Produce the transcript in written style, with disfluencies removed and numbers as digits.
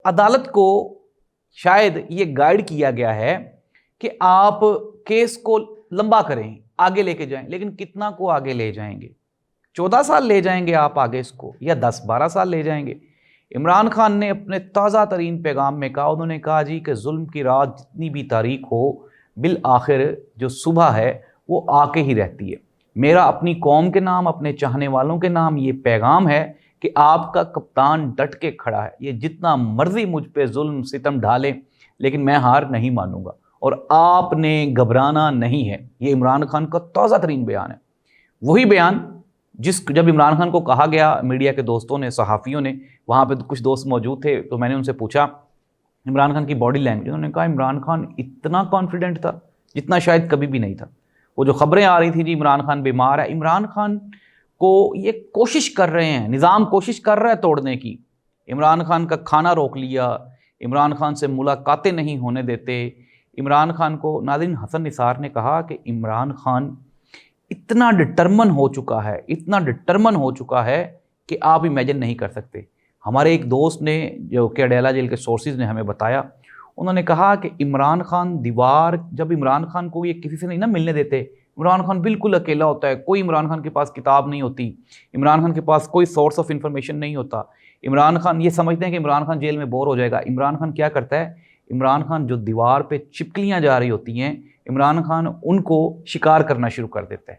अदालत को शायद ये गाइड किया गया है कि आप केस को लंबा करें, आगे लेके जाएं, लेकिन कितना को आगे ले जाएंगे? 14 साल ले जाएंगे आप आगे इसको, या 10-12 साल ले जाएंगे? इमरान खान ने अपने ताज़ा तरीन पैगाम में कहा, उन्होंने कहा जी कि जुल्म की रात जितनी भी तारीख हो, बिल आखिर जो सुबह है वो आके ही रहती है। मेरा अपनी कौम के नाम, अपने चाहने वालों के नाम ये पैगाम है कि आपका कप्तान डट के खड़ा है। ये जितना मर्जी मुझ पे जुल्म सितम ढाले, लेकिन मैं हार नहीं मानूंगा और आपने घबराना नहीं है। ये इमरान खान का ताज़ा तरीन बयान है। वही बयान जब इमरान खान को कहा गया, मीडिया के दोस्तों ने, सहाफ़ियों ने, वहाँ पे कुछ दोस्त मौजूद थे, तो मैंने उनसे पूछा इमरान खान की बॉडी लैंग्वेज। उन्होंने कहा इमरान खान इतना कॉन्फिडेंट था जितना शायद कभी भी नहीं था। वो जो खबरें आ रही थी जी इमरान खान बीमार है, इमरान खान को ये कोशिश कर रहे हैं, निज़ाम कोशिश कर रहा है तोड़ने की। इमरान खान का खाना रोक लिया, इमरान खान से मुलाकातें नहीं होने देते। इमरान खान को नाज़रीन हसन निसार ने कहा कि इमरान खान इतना डिटर्मन हो चुका है, इतना डिटर्मन हो चुका है कि आप इमेजिन नहीं कर सकते। हमारे एक दोस्त ने, जो कि अडेला जेल के सोर्सेज ने हमें बताया, उन्होंने कहा कि इमरान खान दीवार, जब इमरान खान को ये किसी से नहीं ना मिलने देते, इमरान खान बिल्कुल अकेला होता है, कोई इमरान खान के पास किताब नहीं होती, इमरान खान के पास कोई सोर्स ऑफ इंफॉर्मेशन नहीं होता। इमरान खान ये समझते हैं कि इमरान खान जेल में बोर हो जाएगा। इमरान खान क्या करता है, इमरान खान जो दीवार पे चिपकलियाँ जा रही होती हैं, इमरान खान उनको शिकार करना शुरू कर देता है।